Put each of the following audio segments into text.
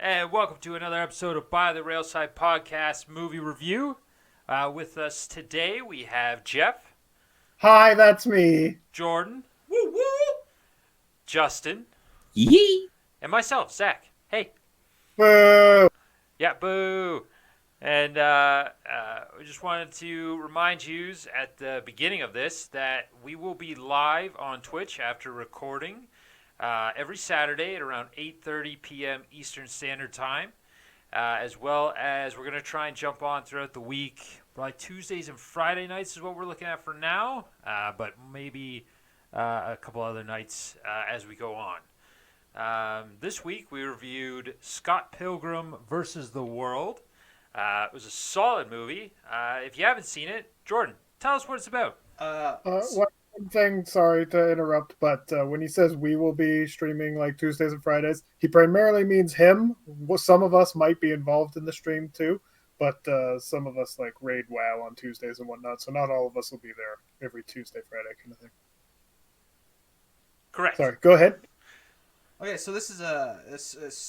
And welcome to another episode of By the Railside Podcast Movie Review. With us today we have Jeff, Hi, that's me. Jordan, woo woo, Justin, Yee! and myself, Zach. Hey, Boo! yeah, boo. And we just wanted to remind you at the beginning of this that we will be live on Twitch after recording every Saturday at around 8:30 p.m. Eastern Standard Time, as well as we're going to try and jump on throughout the week. Like Tuesdays and Friday nights is what we're looking at for now, but maybe a couple other nights as we go on. This week we reviewed Scott Pilgrim versus the World. It was a solid movie. If you haven't seen it, Jordan, tell us what it's about. One thing, sorry to interrupt, but when he says we will be streaming like Tuesdays and Fridays, he primarily means him. Some of us might be involved in the stream too, but some of us like raid WoW on Tuesdays and whatnot, so not all of us will be there every Tuesday, Friday kind of thing. Correct. Sorry, go ahead. Okay, so this is a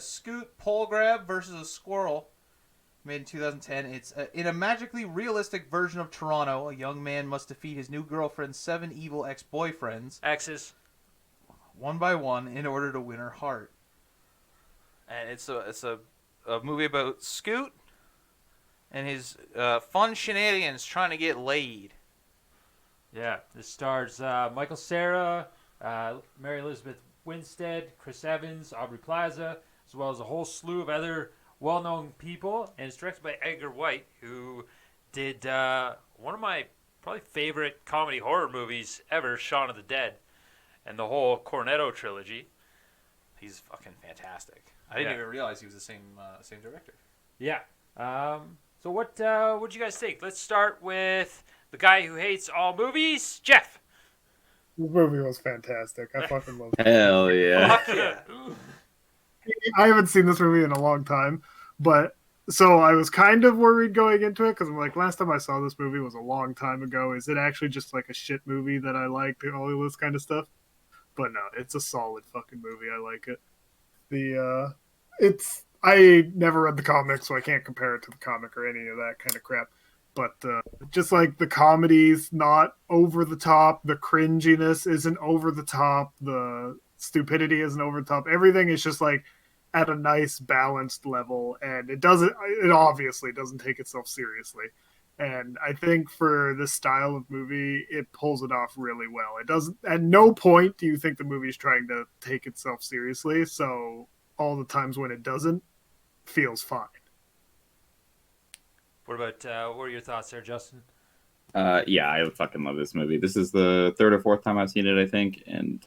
scoot pole grab versus a squirrel, made in 2010. It's in a magically realistic version of Toronto. A young man must defeat his new girlfriend's 7 evil ex-boyfriends, X's. one by one, in order to win her heart. And it's a movie about Scoot and his fun shenanigans trying to get laid. Yeah, this stars Michael Cera, Mary Elizabeth Winstead, Chris Evans, Aubrey Plaza, as well as a whole slew of other well-known people. And it's directed by Edgar White, who did one of my probably favorite comedy horror movies ever, Shaun of the Dead, and the whole Cornetto trilogy. He's fucking fantastic. I didn't even realize he was the same director. Yeah. So what do you guys think? Let's start with the guy who hates all movies, Jeff. The movie was fantastic. I fucking love it. Hell yeah. Fuck yeah. I haven't seen this movie in a long time, but so I was kind of worried going into it because I'm like, last time I saw this movie was a long time ago. Is it actually just like a shit movie that I liked and all this kind of stuff? But no, it's a solid fucking movie. I like it. I never read the comic, so I can't compare it to the comic or any of that kind of crap. But just like the comedy's not over the top, the cringiness isn't over the top, the stupidity isn't over the top. Everything is just like at a nice balanced level, and it obviously doesn't take itself seriously. And I think for this style of movie, it pulls it off really well. It doesn't, at no point do you think the movie's trying to take itself seriously. So all the times when it doesn't, feels fine. What about what are your thoughts there, Justin? Yeah, I fucking love this movie. This is the third or fourth time I've seen it, I think, and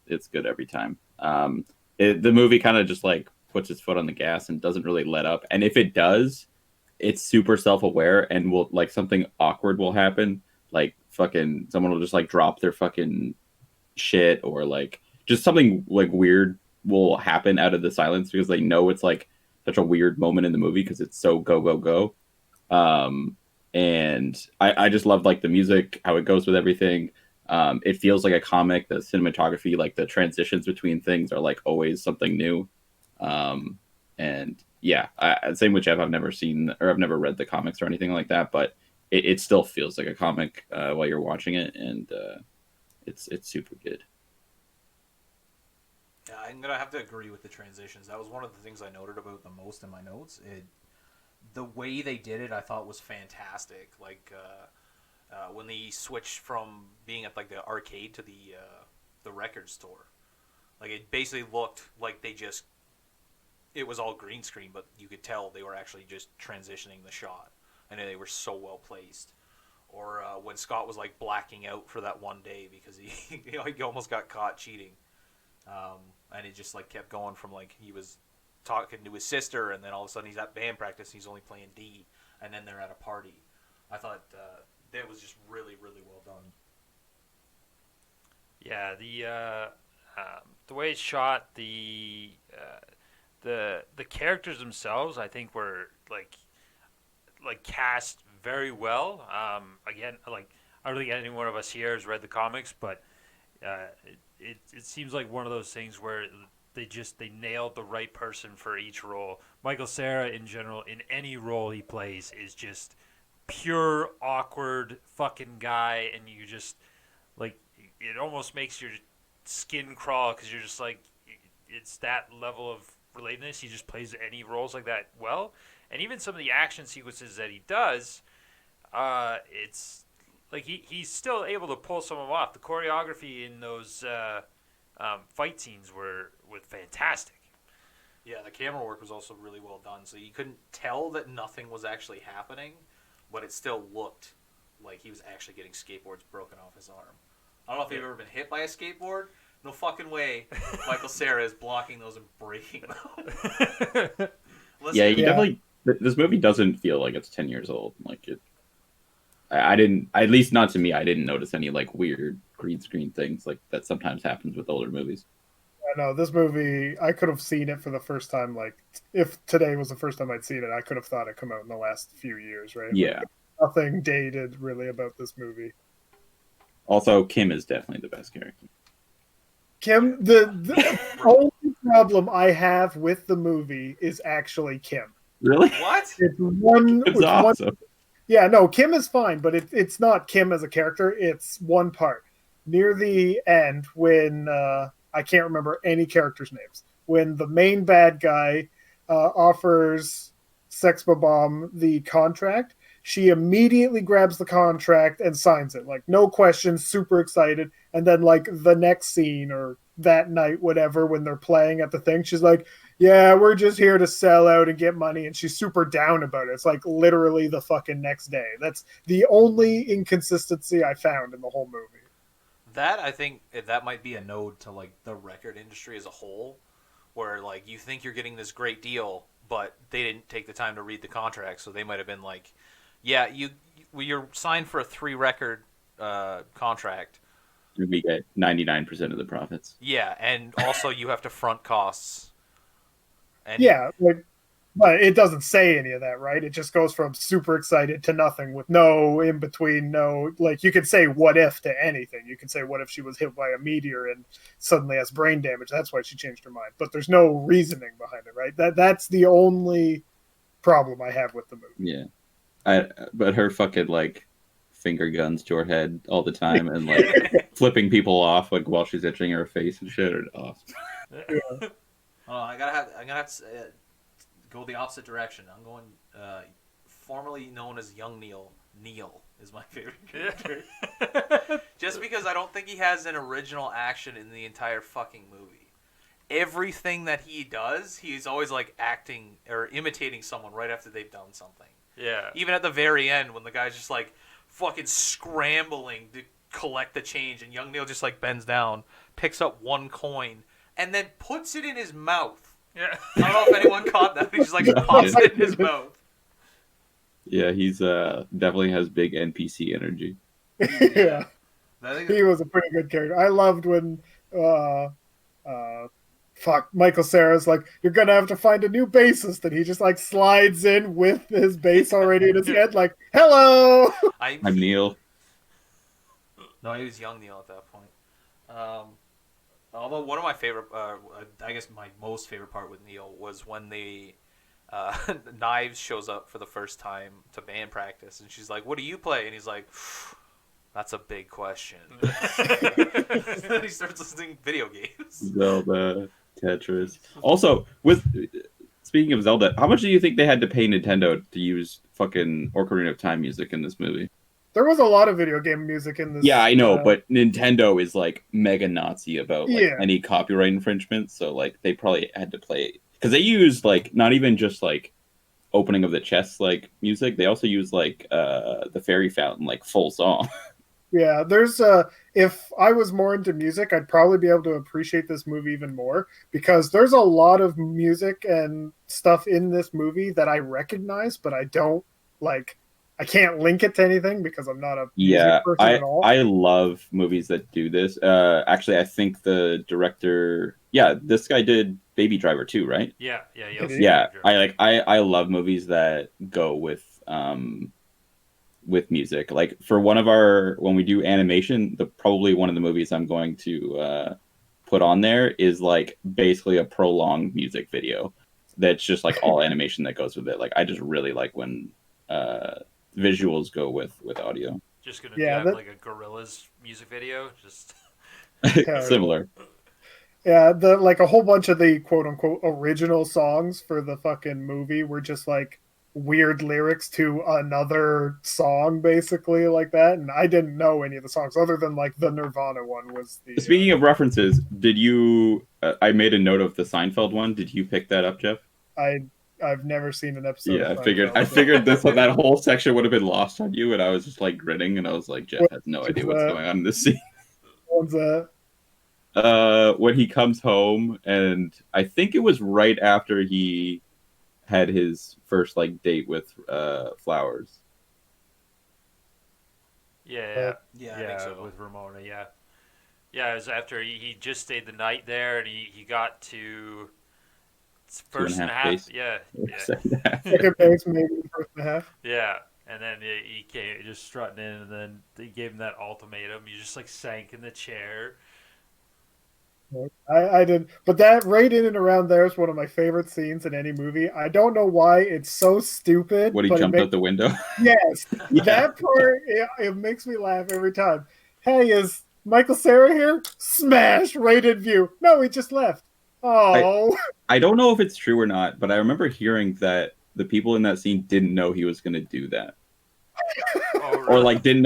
it's good every time. The movie kind of just like puts its foot on the gas and doesn't really let up. And if it does, it's super self-aware and will like something awkward will happen, like fucking someone will just like drop their fucking shit or like just something like weird will happen out of the silence because they know it's like such a weird moment in the movie because it's so go go go. And I just love like the music, how it goes with everything. It feels like a comic. The cinematography, like the transitions between things are like always something new. And yeah, same with Jeff. I've never seen or I've never read the comics or anything like that, but it still feels like a comic while you're watching it, and it's super good. Yeah, I'm gonna have to agree with the transitions. That was one of the things I noted about the most in my notes. The way they did it, I thought was fantastic. Like when they switched from being at like the arcade to the record store, like it basically looked like it was all green screen, but you could tell they were actually just transitioning the shot, and they were so well placed. Or when Scott was like blacking out for that one day because he almost got caught cheating. And it just like kept going from like he was talking to his sister, and then all of a sudden he's at band practice and he's only playing D, and then they're at a party. I thought that was just really, really well done. Yeah, the way it's shot, the characters themselves, I think were like cast very well. Again, like I don't think any one of us here has read the comics, but it seems like one of those things where they nailed the right person for each role. Michael Cera in general in any role he plays is just pure awkward fucking guy, and you just like it almost makes your skin crawl because you're just like it's that level of relatedness. He just plays any roles like that well, and even some of the action sequences that he does, it's like he's still able to pull some of them off. The choreography in those fight scenes were fantastic. Yeah, the camera work was also really well done. So you couldn't tell that nothing was actually happening, but it still looked like he was actually getting skateboards broken off his arm. I don't know if you've ever been hit by a skateboard. No fucking way Michael Cera is blocking those and breaking them. Yeah, you definitely. This movie doesn't feel like it's 10 years old. Like it. I didn't, at least not to me. I didn't notice any like weird green screen things like that sometimes happens with older movies. I know this movie. I could have seen it for the first time. Like, if today was the first time I'd seen it, I could have thought it come out in the last few years, right? Yeah. Like, nothing dated really about this movie. Also, Kim is definitely the best character. Kim, the only problem I have with the movie is actually Kim. Really? What? It's one. It's awesome. Yeah, no, Kim is fine, but it's not Kim as a character. It's one part near the end when I can't remember any characters' names. When the main bad guy offers Sex Bomb the contract, she immediately grabs the contract and signs it. Like, no questions, super excited. And then, like, the next scene or that night, whatever, when they're playing at the thing, she's like, yeah, we're just here to sell out and get money. And she's super down about it. It's like literally the fucking next day. That's the only inconsistency I found in the whole movie. That, I think, that might be a node to, like, the record industry as a whole, where, like, you think you're getting this great deal, but they didn't take the time to read the contract, so they might have been like, yeah, you're signed for a 3-record contract. We get 99% of the profits. Yeah, and also you have to front costs. And yeah, like, but it doesn't say any of that, right? It just goes from super excited to nothing with no in between, no, like, you could say what if to anything. You could say what if she was hit by a meteor and suddenly has brain damage. That's why she changed her mind. But there's no reasoning behind it, right? That's the only problem I have with the movie. Yeah. But her fucking, like, finger guns to her head all the time and, like, flipping people off, like, while she's itching her face and shit are awesome. Yeah. I'm gonna have to go the opposite direction. I'm going formerly known as Young Neil. Neil is my favorite character. Just because I don't think he has an original action in the entire fucking movie. Everything that he does, he's always like acting or imitating someone right after they've done something. Yeah. Even at the very end when the guy's just like fucking scrambling to collect the change and Young Neil just like bends down, picks up one coin, and then puts it in his mouth. Yeah. I don't know if anyone caught that. He just like pops it in his mouth. Yeah, he's definitely has big NPC energy. Yeah. He was a pretty good character. I loved when Michael Cera's like, you're gonna have to find a new bassist, and he just like slides in with his bass already in his head, like, hello. I'm Neil. No, he was Young Neil at that point. Although one of my favorite, I guess my most favorite part with Neil was when the Knives shows up for the first time to band practice, and she's like, "What do you play?" And he's like, "That's a big question." And then he starts listening to video games. Zelda, Tetris. Also, speaking of Zelda, how much do you think they had to pay Nintendo to use fucking Ocarina of Time music in this movie? There was a lot of video game music in this. Yeah, I know, but Nintendo is like mega Nazi about like, Yeah. any copyright infringement, so like they probably had to play because they used like not even just like opening of the chest like music, they also use like the fairy fountain like full song. Yeah, there's if I was more into music, I'd probably be able to appreciate this movie even more, because there's a lot of music and stuff in this movie that I recognize, but I don't like. I can't link it to anything because I'm not a music person at all. I love movies that do this. Actually, I think the director, this guy did Baby Driver too, right? Yeah. I love movies that go with music. Like for when we do animation, probably one of the movies I'm going to put on there is like basically a prolonged music video that's just like all animation that goes with it. Like I just really like when visuals go with audio. Just gonna Yeah, have like a Gorillaz music video. Just Similar. yeah, the like a whole bunch of the quote unquote original songs for the fucking movie were just like weird lyrics to another song, basically like that. And I didn't know any of the songs other than like the Nirvana one was the. Speaking of references, did you? I made a note of the Seinfeld one. Did you pick that up, Jeff? I've never seen an episode. Yeah, of I figured. Seinfeld, I so- figured that whole section would have been lost on you, and I was just like grinning, and I was like, Jeff has no Which idea is what's that? going on in this scene. One's that. When he comes home, and I think it was right after he had his first like date with Flowers. yeah, Yeah, I think so. with Ramona. Yeah, it was after he just stayed the night there, and he got to first and a half. base. Yeah, Second half. Second base, maybe first and a half. yeah. And then he came just strutting in, and then they gave him that ultimatum. He just like sank in the chair. I did, but that right in and around there is one of my favorite scenes in any movie. I don't know why it's so stupid. When he but jumped it makes, out the window. yes, Yeah. that part it makes me laugh every time. Hey, is Michael Cera here? Smash right in view. No, he just left. Oh, I don't know if it's true or not, but I remember hearing that the people in that scene didn't know he was going to do that, Oh, or really? like didn't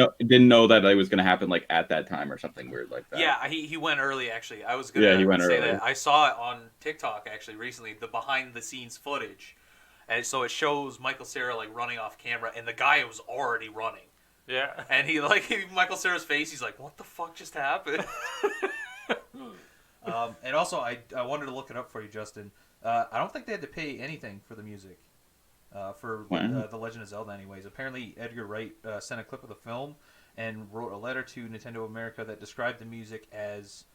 know that it was going to happen like at that time or something weird like that. Yeah, he went early actually. I was gonna Yeah, he went say early. that I saw it on TikTok actually recently, the behind the scenes footage, and so it shows Michael Cera like running off camera, and the guy was already running, Yeah. and he like Michael Cera's face, he's like, "What the fuck just happened?" And also, I wanted to look it up for you, Justin. I don't think they had to pay anything for the music. For Wow. The Legend of Zelda, anyways. Apparently, Edgar Wright sent a clip of the film and wrote a letter to Nintendo America that described the music as,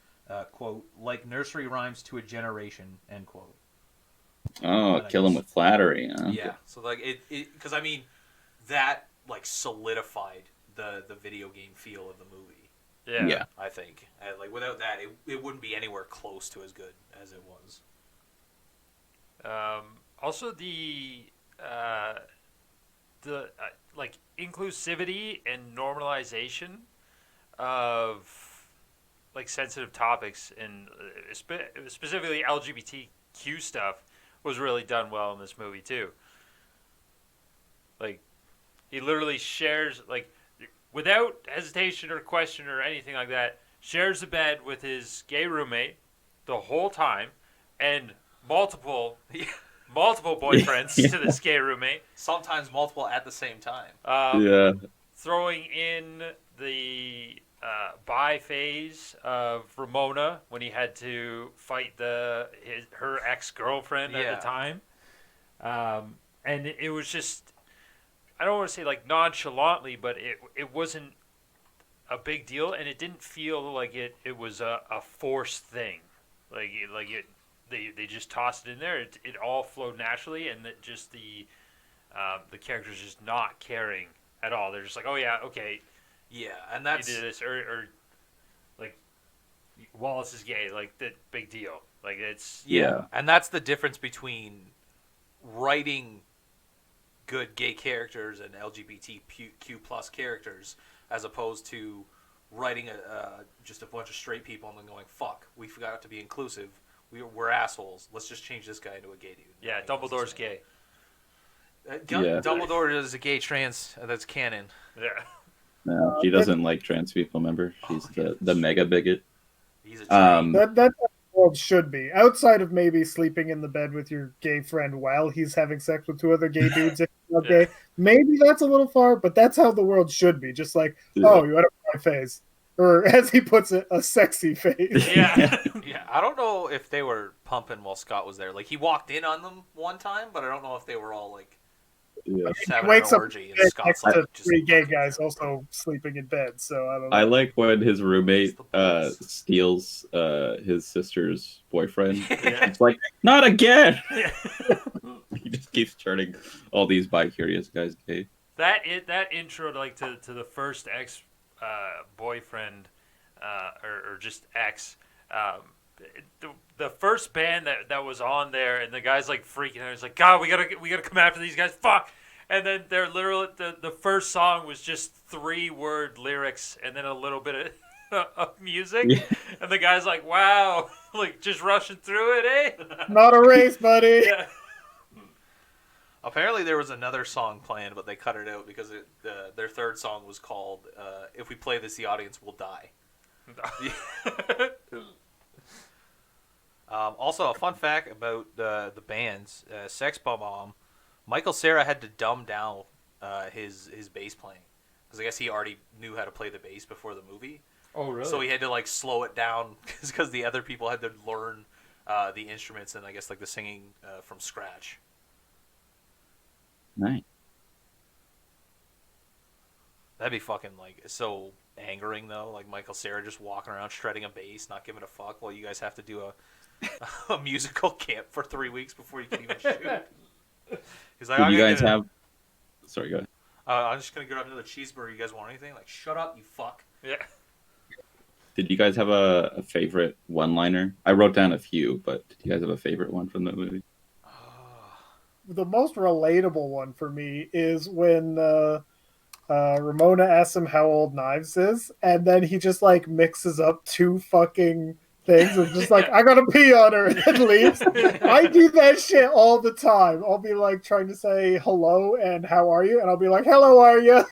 quote, like nursery rhymes to a generation, end quote. Oh, And I kill him guess- with flattery. Huh? Yeah, so like it because I mean, that like solidified the video game feel of the movie. Yeah. Yeah. I think, and, like without that, it wouldn't be anywhere close to as good as it was. Also, the like inclusivity and normalization of like sensitive topics and specifically LGBTQ stuff was really done well in this movie too. Like he literally shares like without hesitation or question or anything like that, shares the bed with his gay roommate the whole time and multiple boyfriends Yeah. to this gay roommate. Sometimes multiple at the same time. Yeah. Throwing in the bi phase of Ramona when he had to fight her ex-girlfriend at Yeah. the time. And it was just, I don't want to say like nonchalantly, but it wasn't a big deal, and it didn't feel like it was a forced thing. They just tossed it in there. It all flowed naturally, and that just the characters just not caring at all. They're just like, oh yeah, okay, Yeah, and you that's did this, or like Wallace is gay, like that big deal. Like it's Yeah. and that's the difference between writing good gay characters and LGBTQ plus characters as opposed to writing just a bunch of straight people and then going, fuck, we forgot to be inclusive. We're assholes. Let's just change this guy into a gay dude. yeah. Everything else is Dumbledore's the same. gay. Yeah. Dumbledore is a gay trans. That's canon. Yeah, No, she doesn't like trans people. Remember, she's Oh, yeah. the mega bigot. He's a train. that's what the world should be. Outside of maybe sleeping in the bed with your gay friend while he's having sex with two other gay dudes if you're not Yeah. gay. Maybe that's a little far, but that's how the world should be. Just like, Yeah. oh, you had a bi phase. Or as he puts it, a sexy phase. yeah. Yeah, I don't know if they were pumping while Scott was there. Like he walked in on them one time, but I don't know if they were all like Yeah. just He having wakes an up orgy, and next Scott's to like just three gay fucking guys drunk. also sleeping in bed. So I don't know. I like when his roommate It's the boys. steals his sister's boyfriend. Yeah. It's like, not again. Yeah. He just keeps turning all these bi-curious guys gay. That intro like to the first ex boyfriend or just ex the first band that was on there, and the guy's like freaking out. He's like, God, we gotta come after these guys. Fuck. And then they're literally the first song was just 3-word lyrics and then a little bit of music. Yeah. And the guy's like, wow, like just rushing through it, eh? Not a race, buddy. Yeah. Apparently there was another song planned, but they cut it out because their third song was called "If We Play This, the Audience Will Die." Also, a fun fact about the bands, Sex Bomb, Michael Cera had to dumb down his bass playing because I guess he already knew how to play the bass before the movie. Oh, really? So he had to like slow it down because the other people had to learn the instruments and I guess like the singing from scratch. Nice. That'd be fucking like so angering though. Like Michael Cera just walking around shredding a bass, not giving a fuck, while you guys have to do a musical camp for 3 weeks before you can even shoot. He's like, Did you guys have? Sorry, go ahead. I'm just gonna grab another cheeseburger. You guys want anything? Like, shut up, you fuck. Yeah. Did you guys have a favorite one-liner? I wrote down a few, but did you guys have a favorite one from the movie? The most relatable one for me is when Ramona asks him how old Knives is, and then he just like mixes up 2 fucking things and just like, I gotta pee on her, and leaves. I do that shit all the time. I'll be like trying to say hello and how are you, and I'll be like, hello, are you?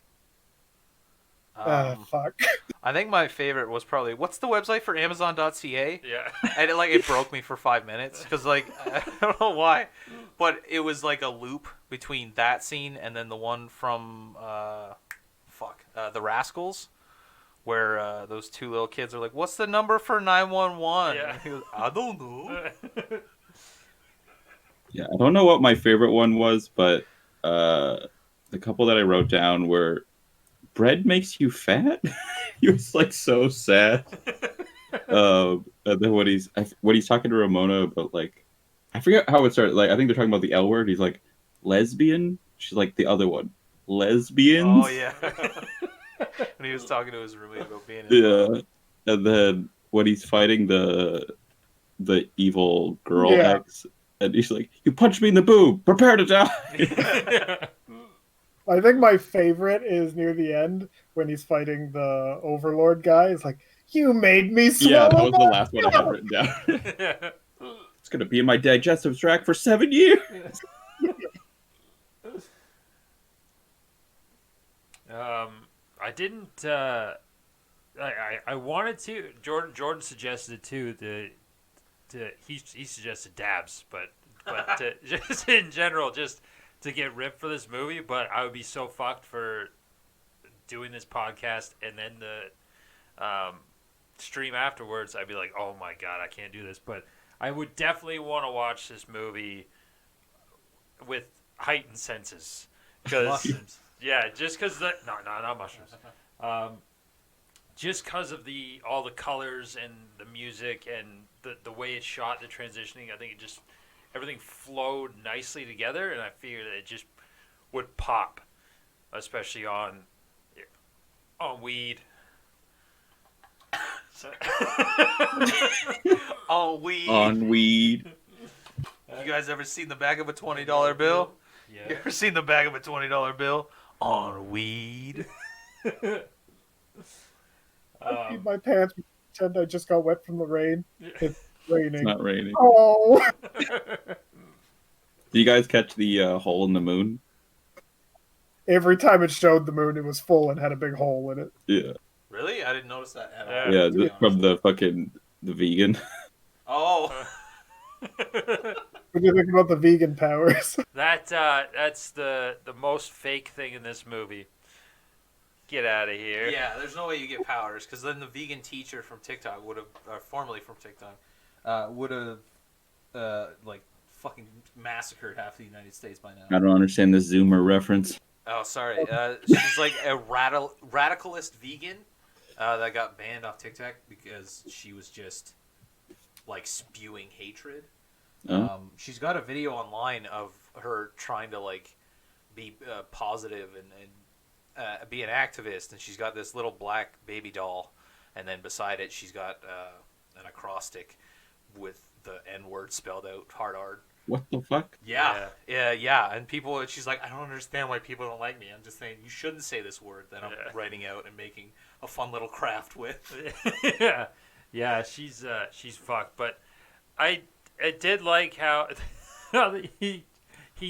Fuck. I think my favorite was probably, what's the website for Amazon.ca? Yeah. And it broke me for 5 minutes because like I don't know why, but it was like a loop between that scene and then the one from the Rascals, where those 2 little kids are like, "What's the number for 911?" Yeah. And he goes, "I don't know." Yeah, I don't know what my favorite one was, but the couple that I wrote down were bread makes you fat. He was like so sad. And then when he's talking to Ramona about like, I forget how it started. Like I think they're talking about the L word. He's like lesbian. She's like the other one, lesbians. Oh yeah. When he was talking to his roommate about being And then when he's fighting the evil girl ex, and he's like, "You punched me in the boob. Prepare to die." I think my favorite is near the end when he's fighting the Overlord guy. It's like, you made me swallow. Yeah, that was the last one I had written down. It's gonna be in my digestive tract for 7 years. I didn't. I wanted to. Jordan suggested it too. He suggested dabs, but just in general, just to get ripped for this movie. But I would be so fucked for doing this podcast and then the stream afterwards. I'd be like, oh my god, I can't do this. But I would definitely want to watch this movie with heightened senses because. Yeah, just because not mushrooms. Just because of all the colors and the music and the way it's shot, the transitioning, I think everything flowed nicely together, and I figured that it just would pop, especially on weed. On weed. On weed. You guys ever seen the back of a $20 bill? Yeah. You ever seen the back of a $20 bill? On weed. I peed my pants. Pretend I just got wet from the rain. It's raining. It's not raining. Oh. Do you guys catch the hole in the moon? Every time it showed the moon, it was full and had a big hole in it. Yeah. Really? I didn't notice that at all. Yeah, from the vegan. Oh. What do you think about the vegan powers? That's the most fake thing in this movie. Get out of here. Yeah, there's no way you get powers, because then the vegan teacher from TikTok would have, formerly from TikTok, would have, like, fucking massacred half the United States by now. I don't understand the Zoomer reference. Oh, sorry. She's like a radicalist vegan that got banned off TikTok because she was just, like, spewing hatred. She's got a video online of her trying to like be positive and be an activist, and she's got this little black baby doll, and then beside it she's got an acrostic, with the N word spelled out hard. What the fuck? Yeah. And people, she's like, I don't understand why people don't like me. I'm just saying you shouldn't say this word that I'm writing out and making a fun little craft with. Yeah, she's fucked. But I did like how he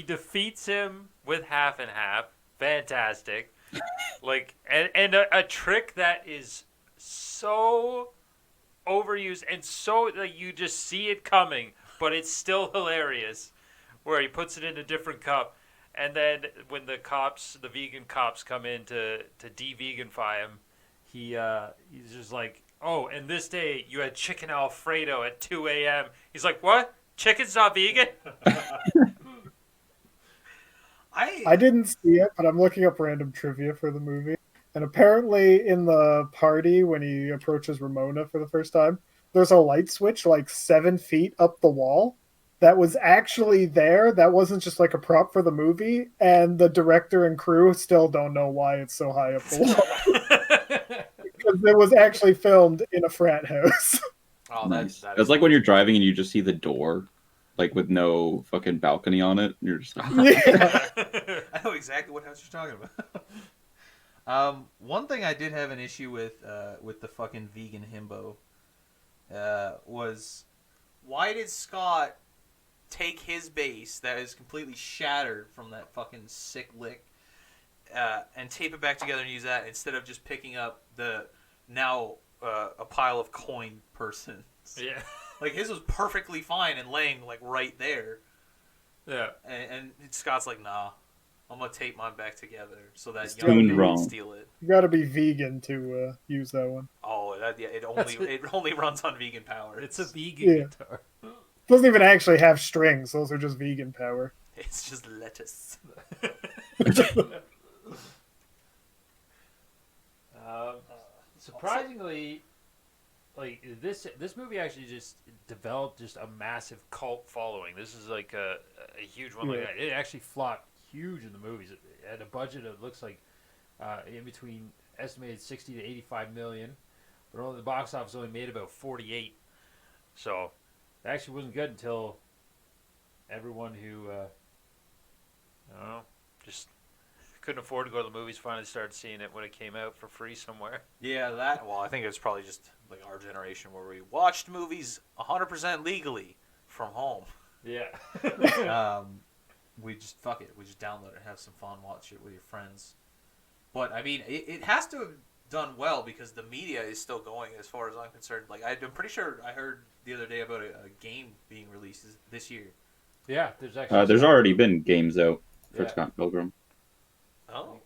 defeats him with half and half. Fantastic. Like and a trick that is so overused and so like you just see it coming, but it's still hilarious. Where he puts it in a different cup, and then when the vegan cops, come in to de-veganify him, he's just like, oh, and this day you had chicken Alfredo at 2 a.m. He's like, what? Chicken's not vegan? I didn't see it, but I'm looking up random trivia for the movie. And apparently, in the party, when he approaches Ramona for the first time, there's a light switch like 7 feet up the wall that was actually there. That wasn't just like a prop for the movie. And the director and crew still don't know why it's so high up the wall. Because it was actually filmed in a frat house. Oh, Nice. that It's is like when you're driving and you just see the door, like with no fucking balcony on it. And you're just like, Yeah. I know exactly what house you're talking about. One thing I did have an issue with the fucking vegan himbo was why did Scott take his base that is completely shattered from that fucking sick lick and tape it back together and use that instead of just picking up the now a pile of coin persons? Yeah. Like his was perfectly fine and laying like right there. Yeah. And Scott's like, nah, I'm gonna tape mine back together so that Still young wrong. can steal it. You gotta be vegan to use that one. Oh, it only runs on vegan power. It's a vegan guitar. Doesn't even actually have strings. Those are just vegan power. It's just lettuce. Surprisingly, like this movie actually just developed just a massive cult following. This is like a huge one. Like it actually flopped huge in the movies. It had a budget of looks like in between estimated 60 to 85 million, but only the box office only made about 48. So it actually wasn't good until everyone who I don't know, just couldn't afford to go to the movies finally started seeing it when it came out for free somewhere. Yeah, that. Well, I think it's probably just like our generation where we watched movies 100% legally from home. Yeah. We just fuck it. We just download it, have some fun, watch it with your friends. But I mean, it has to have done well because the media is still going. As far as I'm concerned, like I'm pretty sure I heard the other day about a game being released this year. Yeah, there's actually there's already been games out for Yeah. Scott Pilgrim. Oh,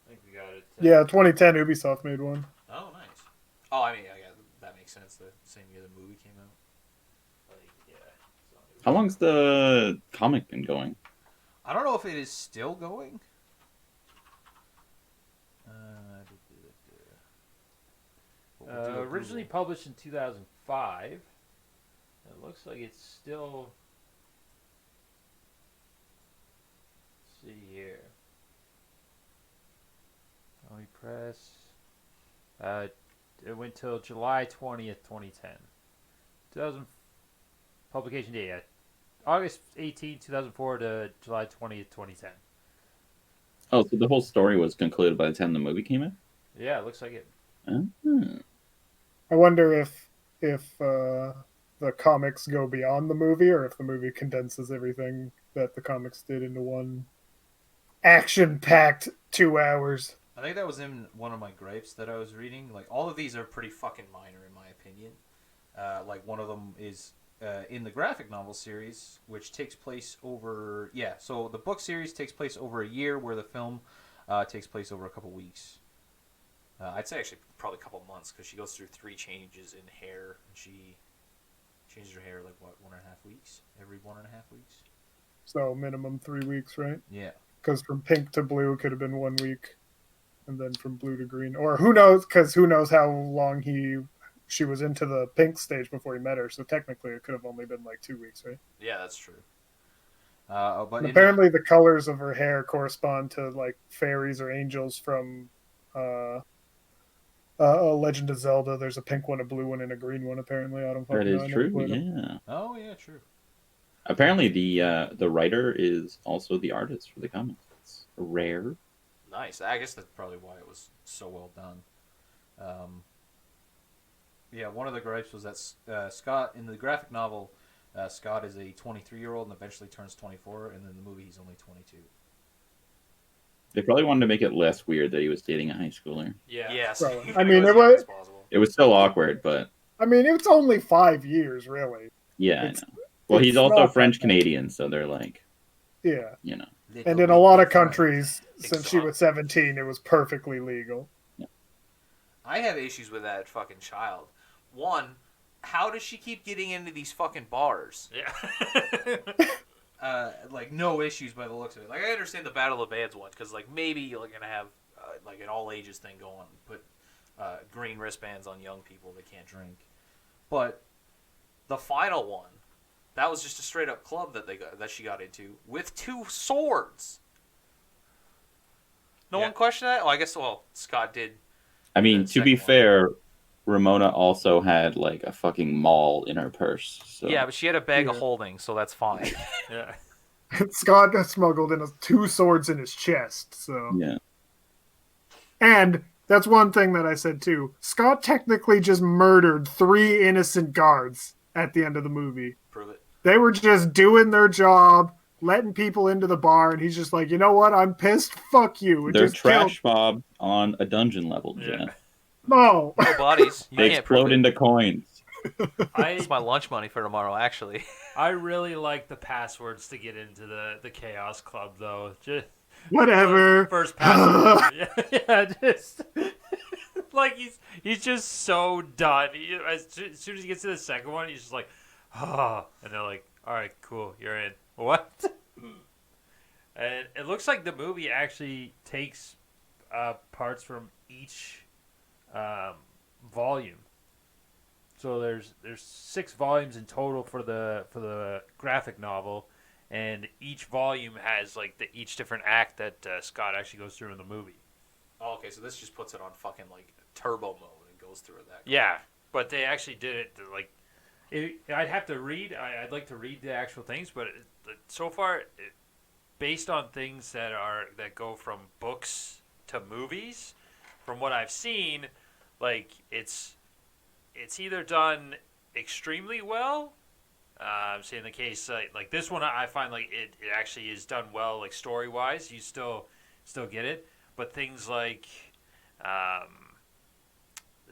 I think we got it. Yeah, 2010 Ubisoft made one. oh, nice. Oh, I mean, yeah, that makes sense. The same year the movie came out. Like, yeah. How long's the comic been going? I don't know if it is still going. Originally published in 2005. It looks like it's still. Let's see here. Only press. It went till July 20th, 2010. 2000 publication date. Yeah. August 18, 2004 to July 20th, 2010. Oh, so the whole story was concluded by the time the movie came out? Yeah, it looks like it. I wonder if the comics go beyond the movie, or if the movie condenses everything that the comics did into one action-packed 2 hours. I think that was in one of my gripes that I was reading. Like, all of these are pretty fucking minor in my opinion. Like, one of them is in the graphic novel series, which takes place over... Yeah, so the book series takes place over a year, where the film takes place over a couple weeks. I'd say actually probably a couple months, because she goes through 3 changes in hair, and she changes her hair like, what, 1.5 weeks? Every 1.5 weeks? So minimum 3 weeks, right? Yeah. Because from pink to blue could have been 1 week, and then from blue to green, or who knows? Because who knows how long she was into the pink stage before he met her. So technically, it could have only been like 2 weeks, right? Yeah, that's true. But and apparently, the colors of her hair correspond to like fairies or angels from Legend of Zelda. There's a pink one, a blue one, and a green one. Apparently, I don't That fucking know. is I never true. played them. Yeah. Oh yeah, true. Apparently, the writer is also the artist for the comics. It's rare. Nice. I guess that's probably why it was so well done. Yeah, one of the gripes was that Scott, in the graphic novel, Scott is a 23-year-old and eventually turns 24, and in the movie he's only 22. They probably wanted to make it less weird that he was dating a high schooler. Yeah. Yes. Probably. You I gotta mean, go as it young was. as possible. It was still awkward, but I mean, it's only 5 years, really. yeah, It's- I know. Well, he's it's also not that French bad. Canadian, so they're like, Yeah. you know. And in a lot of countries, since she Exotic. was 17, it was perfectly legal. I have issues with that fucking child. One, how does she keep getting into these fucking bars? Yeah. Like no issues by the looks of it. Like I understand the Battle of Bands one because like maybe you're gonna have like an all ages thing going, put green wristbands on young people that can't drink. But the final one, that was just a straight up club that she got into with 2 swords. No one questioned that. Oh, I guess Scott did. I mean, The to be second one. fair, Ramona also had like a fucking maul in her purse. So. Yeah, but she had a bag of Yeah. holding, so that's fine. Yeah. Scott smuggled in 2 swords in his chest, so. Yeah. And that's one thing that I said too. Scott technically just murdered 3 innocent guards at the end of the movie. Prove it. They were just doing their job, letting people into the bar, and he's just like, you know what? I'm pissed. Fuck you. And They're just trash mob on a dungeon level, Yeah. Jeff. No. No bodies. You They can't prove explode it. into coins. It's my lunch money for tomorrow, actually. I really like the passwords to get into the Chaos Club, though. Just Whatever. first password. yeah, just like he's just so done. As soon as he gets to the second one, he's just like, oh, and they're like, all right, cool, you're in. What? And it looks like the movie actually takes parts from each volume. So there's 6 volumes in total for the graphic novel, and each volume has like each different act that Scott actually goes through in the movie. Oh, okay, so this just puts it on fucking like turbo mode and goes through that. Yeah, but they actually did it like. I'd have to read. I'd like to read the actual things, but so far, based on things that go from books to movies, from what I've seen, like it's either done extremely well. Say in the case like this one, I find like it actually is done well, like story wise. You still get it, but things like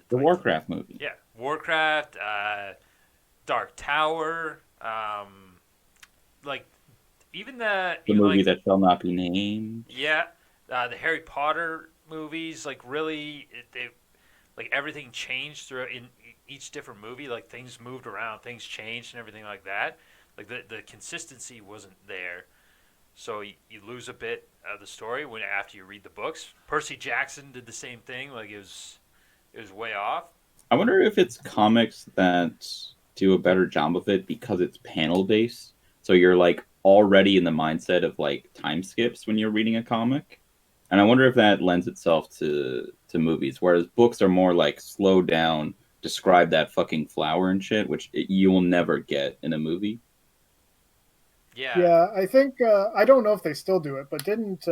The Warcraft movie. yeah, Warcraft, Dark Tower, like even The movie that shall not be named. yeah, the Harry Potter movies, like really, they like everything changed throughout in each different movie. Like things moved around, things changed, and everything like that. Like the consistency wasn't there, so you lose a bit of the story when after you read the books. Percy Jackson did the same thing. Like it was way off. I wonder if it's comics that do a better job of it because it's panel based. So you're like already in the mindset of like time skips when you're reading a comic. And I wonder if that lends itself to movies, whereas books are more like slow down, describe that fucking flower and shit, which you will never get in a movie. Yeah, I think I don't know if they still do it, but didn't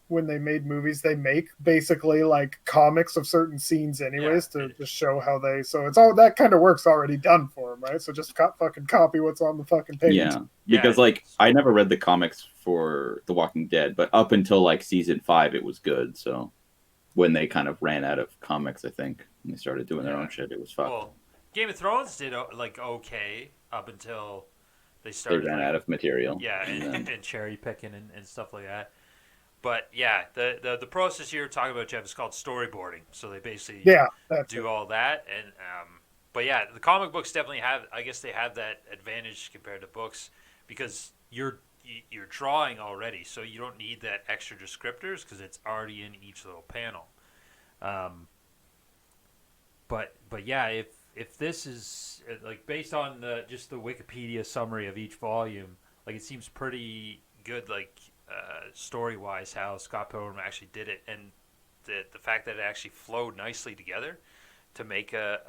when they made movies, they make basically like comics of certain scenes, anyways, to just show how they. So it's all that kind of work's already done for them, right? So just fucking copy what's on the fucking page. Yeah, because like I never read the comics for The Walking Dead, but up until like season 5, it was good. So when they kind of ran out of comics, I think, and they started doing their own shit, it was fucked. Well, Game of Thrones did like okay up until they They started ran out of material. yeah, and and cherry picking and stuff like that. But yeah, the process you're talking about, Jeff, is called storyboarding. So they basically do all that, and but yeah, the comic books definitely have. I guess they have that advantage compared to books because you're drawing already, so you don't need that extra descriptors because it's already in each little panel. But yeah, if this is like based on just the Wikipedia summary of each volume, like it seems pretty good, like story wise, how Scott Pilgrim actually did it, and the fact that it actually flowed nicely together to make a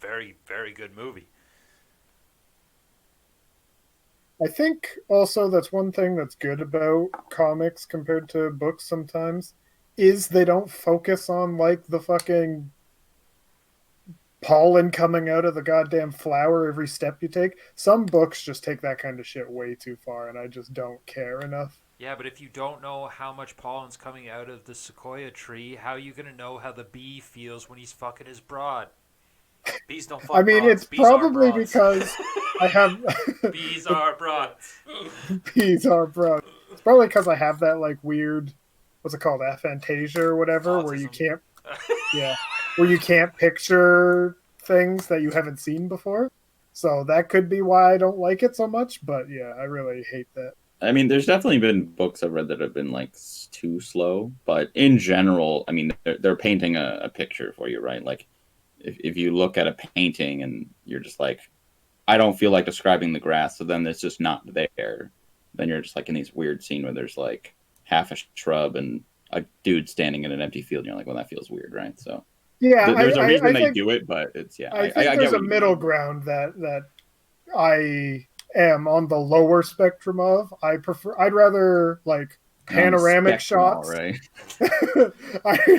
very, very good movie. I think also that's one thing that's good about comics compared to books sometimes is they don't focus on like the fucking pollen coming out of the goddamn flower every step you take. Some books just take that kind of shit way too far, and I just don't care enough. Yeah, but if you don't know how much pollen's coming out of the sequoia tree, how are you gonna know how the bee feels when he's fucking his broad? Bees don't I fuck mean, broads. it's Bees are probably broads. because I have Bees are broads. bees are bro. It's probably because I have that like weird, what's it called, aphantasia or whatever, where you Autism. can't, yeah, where you can't picture things that you haven't seen before. So that could be why I don't like it so much. But yeah, I really hate that. I mean, there's definitely been books I've read that have been like too slow, but in general, I mean, they're painting a picture for you, right? Like, if you look at a painting and you're just like, I don't feel like describing the grass, so then it's just not there. Then you're just like in this weird scene where there's like half a shrub and a dude standing in an empty field. And you're like, well, that feels weird, right? So Yeah, there's a reason I they think do it, but it's yeah, I think I get there's a what you middle mean. ground that I am on the lower spectrum of. I'd rather like You're on the panoramic spectrum, all shots. right.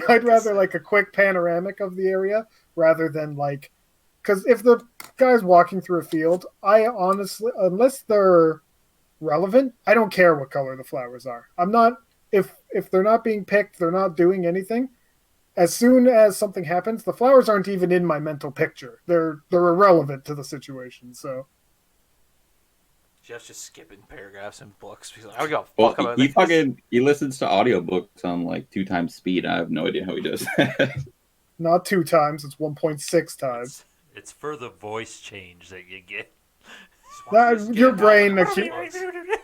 I'd rather like a quick panoramic of the area rather than like, because if the guy's walking through a field, I honestly, unless they're relevant, I don't care what color the flowers are. I'm not, if they're not being picked, they're not doing anything. As soon as something happens, the flowers aren't even in my mental picture. They're irrelevant to the situation. So Jeff's just skipping paragraphs in books. He's like, I don't give a Well, fuck about he this. fucking he listens to audiobooks on like 2 times speed. I have no idea how he does that. not 2 times, it's 1.6 times. It's for the voice change that you get. Just want you to That, get it out of the books.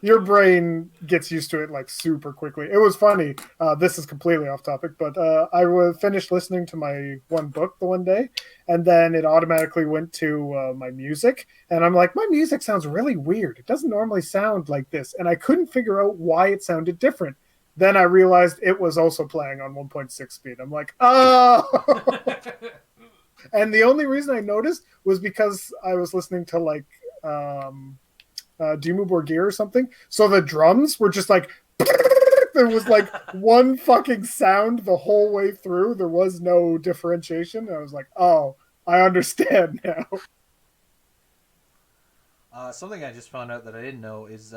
your brain gets used to it like super quickly. It was funny. This is completely off topic, but I was finished listening to my one book the one day, and then it automatically went to my music, and I'm like, my music sounds really weird. It doesn't normally sound like this, and I couldn't figure out why it sounded different. Then I realized it was also playing on 1.6 speed. I'm like, oh. And the only reason I noticed was because I was listening to like Dimmu Borgir or something. So the drums were just like there was like one fucking sound the whole way through. There was no differentiation. I was like, oh, I understand now. Something I just found out that I didn't know is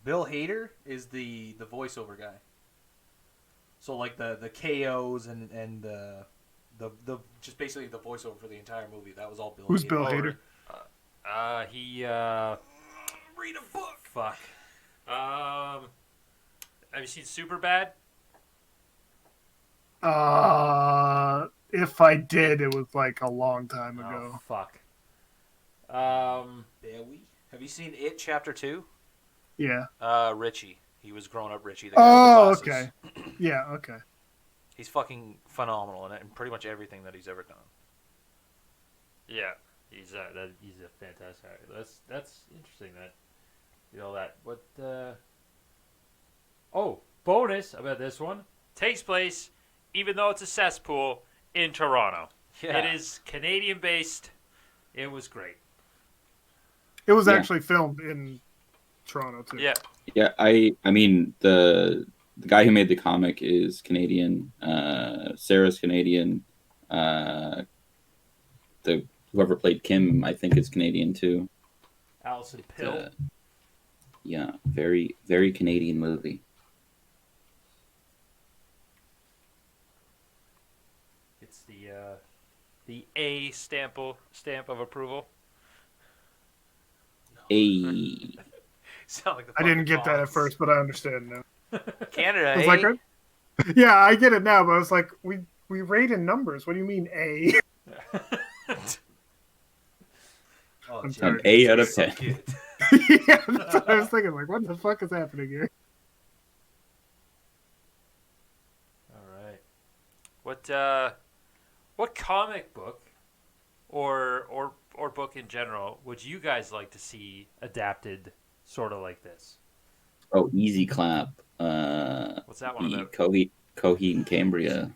Bill Hader is the voiceover guy. So like the KOs and the just basically the voiceover for the entire movie. That was all Bill. Who's Hader. Bill Hader? He Read a book. fuck. Have you seen Superbad? If I did, it was like a long time ago. Oh fuck. Bowie. Have you seen It Chapter 2? Yeah. Richie. He was grown up Richie. The guy Oh, with the glasses. okay. Yeah, okay. He's fucking phenomenal in it, and pretty much everything that he's ever done. Yeah, he's a fantastic actor. That's interesting. That you know that what. Oh, bonus about this one takes place, even though it's a cesspool, in Toronto. Yeah. It is Canadian based. It was great. It was Yeah. actually filmed in Toronto too. Yeah. Yeah, I mean the guy who made the comic is Canadian. Cera's Canadian. The whoever played Kim, I think, is Canadian too. Alison Pill. Yeah, very very Canadian movie. It's the A stamp of approval. A Sound like the I didn't fucking get that at Fonz. first, but I understand now. Canada, I was eh? like, yeah, I get it now, but I was like, we rate in numbers. What do you mean A? Oh, I'm Jay, sorry. An A out of so 10. good. Yeah, that's what I was thinking. Like, what the fuck is happening here? All right. What comic book or book in general would you guys like to see adapted sort of like this? Oh, Easy Clap. What's that one The about? Coheed and Cambria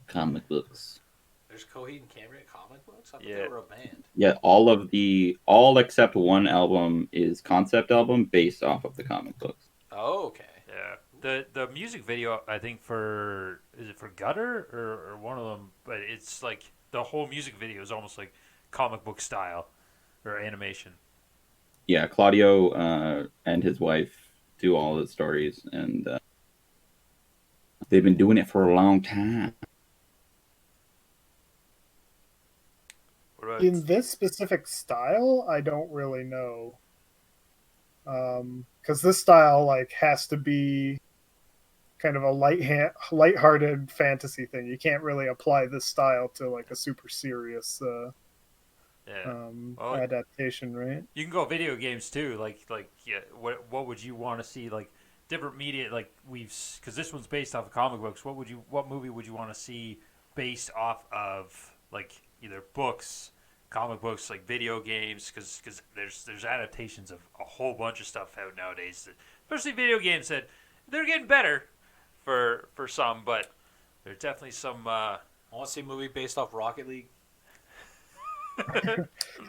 comic books. There's Coheed and Cambria comic books? I thought Yeah. they were a band. Yeah, all except one album is concept album based off of the comic books. Oh, okay. Yeah. The music video, I think is it for Gutter or one of them, but it's like the whole music video is almost like comic book style or animation. Yeah, Claudio and his wife do all the stories, and they've been doing it for a long time. What about In this specific style, I don't really know. Because this style like has to be kind of a lighthearted fantasy thing. You can't really apply this style to like a super serious yeah. Well, adaptation, right? you can go video games too. Like yeah. What would you want to see? Like different media. Like because this one's based off of comic books. What movie would you want to see based off of like either books, comic books, like video games? Because there's adaptations of a whole bunch of stuff out nowadays. Especially video games that they're getting better for some, but there's definitely some. I want to see a movie based off Rocket League.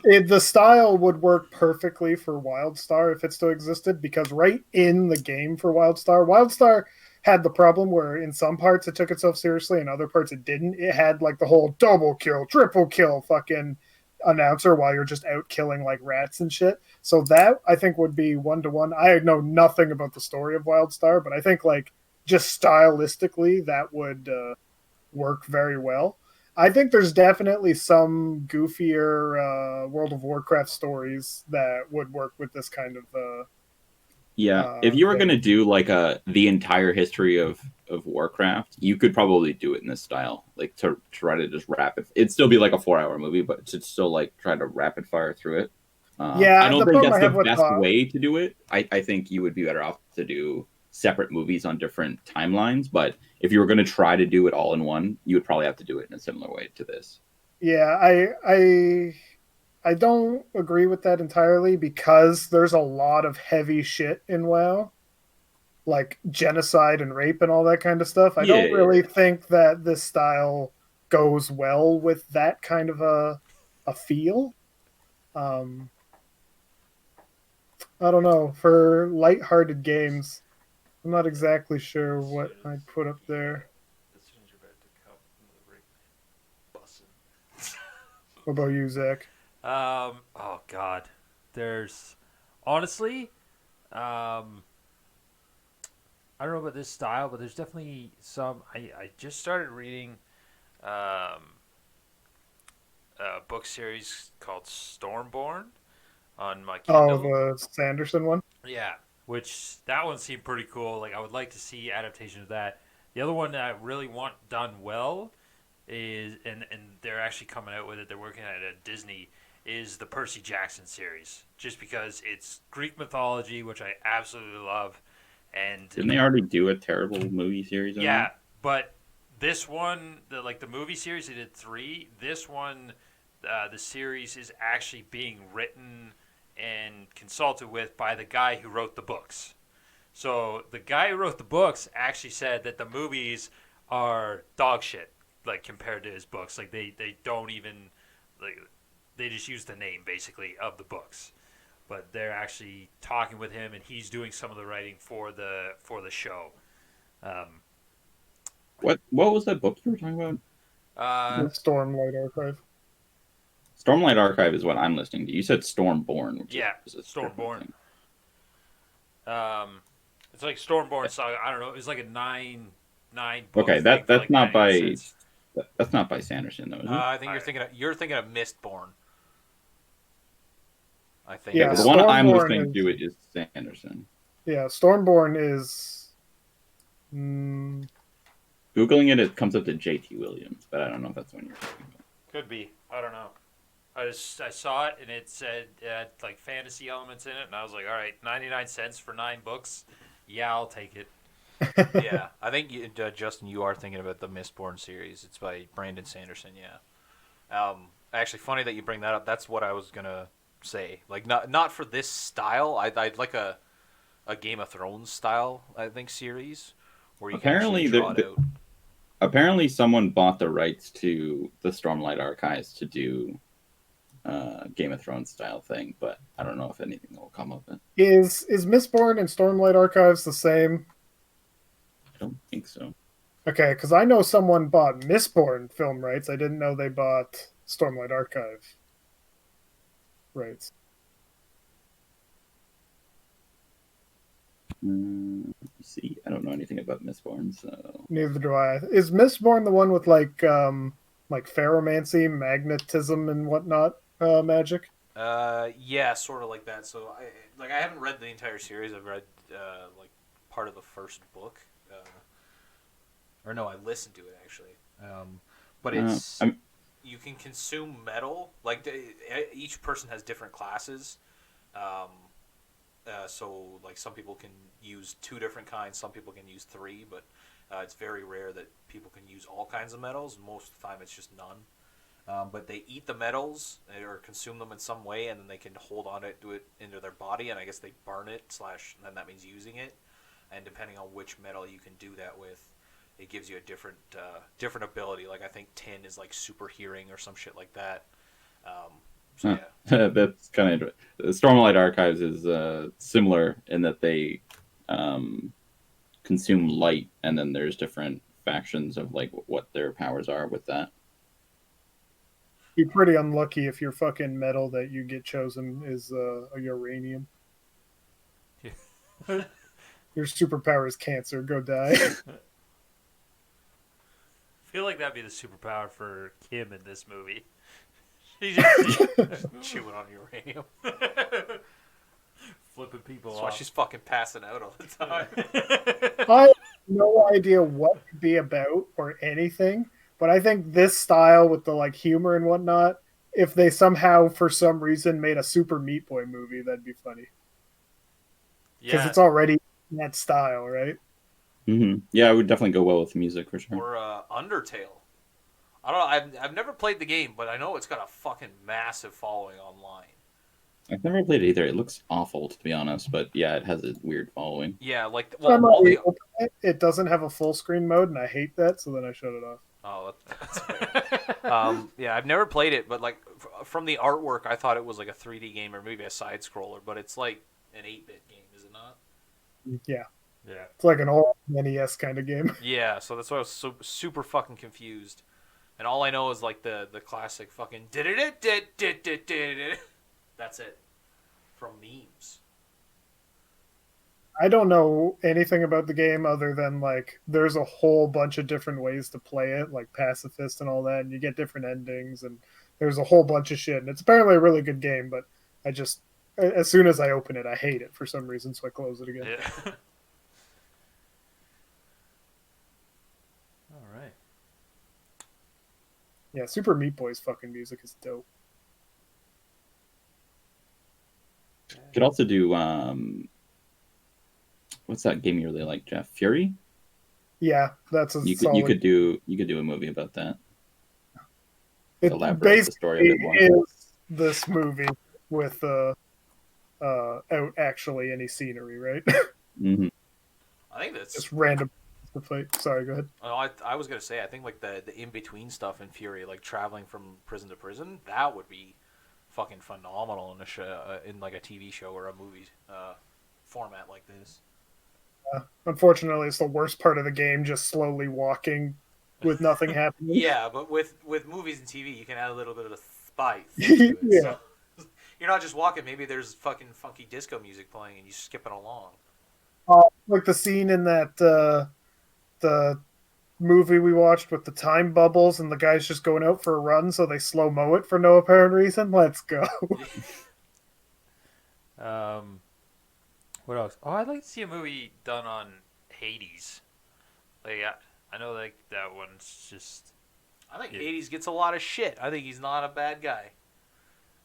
The style would work perfectly for WildStar if it still existed, because right in the game for WildStar had the problem where in some parts it took itself seriously, in other parts it didn't. It had like the whole double kill, triple kill fucking announcer while you're just out killing like rats and shit. So that I think would be 1-to-1. I know nothing about the story of WildStar, but I think like just stylistically that would work very well. I think there's definitely some goofier World of Warcraft stories that would work with this kind of. Yeah, if you were thing. gonna do like the entire history of Warcraft, you could probably do it in this style, like to try to just it'd still be like a 4-hour movie, but to still like try to rapid fire through it. Yeah, I don't the think problem that's I have the with best way to do it. I think you would be better off to do separate movies on different timelines. But if you were going to try to do it all in one, you would probably have to do it in a similar way to this. Yeah, I don't agree with that entirely, because there's a lot of heavy shit in WoW, like genocide and rape and all that kind of stuff. I don't really think that this style goes well with that kind of a feel. I don't know. For lighthearted games, I'm not exactly sure what I'd put up there. What about you, Zach? Oh God, there's honestly, I don't know about this style, but there's definitely some. I just started reading a book series called Stormborn on my Oh, Kindle. the Sanderson one? Yeah, which that one seemed pretty cool. Like I would like to see adaptation of that. The other one that I really want done well is, and they're actually coming out with it. They're working at it at Disney. Is the Percy Jackson series, just because it's Greek mythology, which I absolutely love, and Didn't they already do a terrible movie series on yeah, that? but this one, the movie series, they did 3. This one, the series is actually being written and consulted with by the guy who wrote the books. So the guy who wrote the books actually said that the movies are dog shit, like compared to his books. Like they don't even like they just use the name basically of the books. But they're actually talking with him, and he's doing some of the writing for the show. What was that book you were talking about? The Stormlight Archive. Stormlight Archive is what I'm listening to. You said Stormborn, which Yeah, is a Stormborn. thing. It's like Stormborn Saga. I don't know. It was like a nine book. Okay, thing for that's like not 99 by cents. that's not by Sanderson though, is it? I think you're thinking of Mistborn. I think. Yeah, The one I'm Stormborn listening to it is Sanderson. Yeah, Stormborn is. Googling it, it comes up to J.T. Williams, but I don't know if that's the one you're talking about. Could be. I don't know. I saw it and it said it had like fantasy elements in it, and I was like, all right, 99 cents for 9 books. Yeah, I'll take it. Yeah, I think Justin, you are thinking about the Mistborn series. It's by Brandon Sanderson. Yeah. Actually, funny that you bring that up. That's what I was gonna say. Like, not for this style. I'd like a Game of Thrones style, I think, series where you can actually Apparently, draw it out. apparently someone bought the rights to the Stormlight Archives to do Game of Thrones style thing, but I don't know if anything will come of it. Is Mistborn and Stormlight Archives the same? I don't think so. Okay, because I know someone bought Mistborn film rights. I didn't know they bought Stormlight Archive rights. Let me see. I don't know anything about Mistborn, so Neither do I. Is Mistborn the one with like ferromancy, magnetism, and whatnot magic? Yeah, sort of like that. So I haven't read the entire series. I've read like part of the first book, or no, I listened to it actually. But it's you can consume metal. Like each person has different classes. So like some people can use 2 different kinds, some people can use 3, but it's very rare that people can use all kinds of metals. Most of the time, it's just none. But they eat the metals or consume them in some way, and then they can hold on to it into their body, and I guess they burn it / then that means using it. And depending on which metal you can do that with, it gives you a different ability. Like I think tin is like super hearing or some shit like that. So yeah, that's kind of interesting. The Stormlight Archives is similar in that they consume light, and then there's different factions of like what their powers are with that. You're pretty unlucky if your fucking metal that you get chosen is a uranium. Your superpower is cancer. Go die. I feel like that'd be the superpower for Kim in this movie. She's just chewing on uranium. flipping people That's off. why she's fucking passing out all the time. I have no idea what to be about or anything, but I think this style with the like humor and whatnot, if they somehow for some reason made a Super Meat Boy movie, that'd be funny. Because Yeah, it's already that style, right? Mm-hmm. Yeah, it would definitely go well with music for sure. Or Undertale. I don't know. I've never played the game, but I know it's got a fucking massive following online. I've never played it either. It looks awful, to be honest, but yeah, it has a weird following. Yeah, like It doesn't have a full screen mode, and I hate that, so then I shut it off. Oh, that's fair. Yeah, I've never played it, but like from the artwork, I thought it was like a 3D game or maybe a side scroller, but it's like an 8-bit game, is it not? Yeah. yeah. It's like an old NES kind of game. Yeah, so that's why I was so super fucking confused, and all I know is like the classic fucking did it. That's it from memes. I don't know anything about the game other than like there's a whole bunch of different ways to play it, like pacifist and all that, and you get different endings, and there's a whole bunch of shit. And it's apparently a really good game, but I just as soon as I open it, I hate it for some reason, so I close it again. Yeah. All right. Yeah, Super Meat Boy's fucking music is dope. Could also do what's that game you really like, Jeff? Fury? Yeah, that's a You solid. could do a movie about that. It Elaborate the story a bit basically more. is this movie with out actually any scenery, right? Mm-hmm. I think that's Just random to fight. Sorry, go ahead. Oh, I was gonna say I think like the in between stuff in Fury, like traveling from prison to prison, that would be fucking phenomenal in a show, in like a TV show or a movie format like this. Unfortunately, it's the worst part of the game, just slowly walking with nothing happening. Yeah, but with movies and TV, you can add a little bit of the spice to it. Yeah. So you're not just walking. Maybe there's fucking funky disco music playing and you skipping along. Like the scene in that the movie we watched with the time bubbles and the guy's just going out for a run, so they slow mo it for no apparent reason. Let's go. What else? Oh, I'd like to see a movie done on Hades. Like, I know like that one's just. I think Hades gets a lot of shit. I think he's not a bad guy.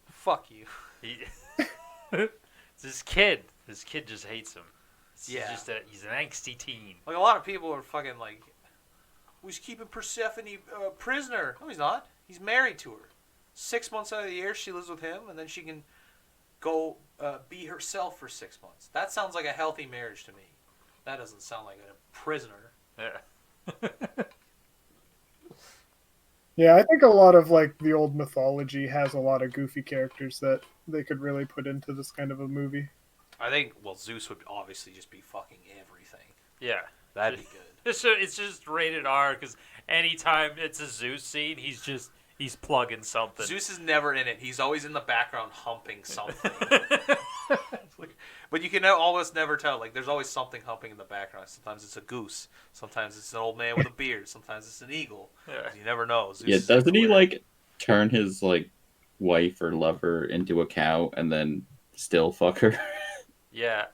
Fuck you. It's this kid. This kid just hates him. Yeah. He's an angsty teen. Like a lot of people are fucking like, he's keeping Persephone prisoner. No, he's not. He's married to her. 6 months out of the year, she lives with him, and then she can go be herself for 6 months. That sounds like a healthy marriage to me. That doesn't sound like a prisoner. Yeah. Yeah, I think a lot of like the old mythology has a lot of goofy characters that they could really put into this kind of a movie. I think Zeus would obviously just be fucking everything. Yeah. That'd be good. It's just rated R because anytime it's a Zeus scene, he's plugging something. Zeus is never in it. He's always in the background humping something. But you can almost never tell. Like, there's always something humping in the background. Sometimes it's a goose. Sometimes it's an old man with a beard. Sometimes it's an eagle. Yeah. You never know. Zeus Yeah, is doesn't he everywhere. like turn his like wife or lover into a cow and then still fuck her? Yeah.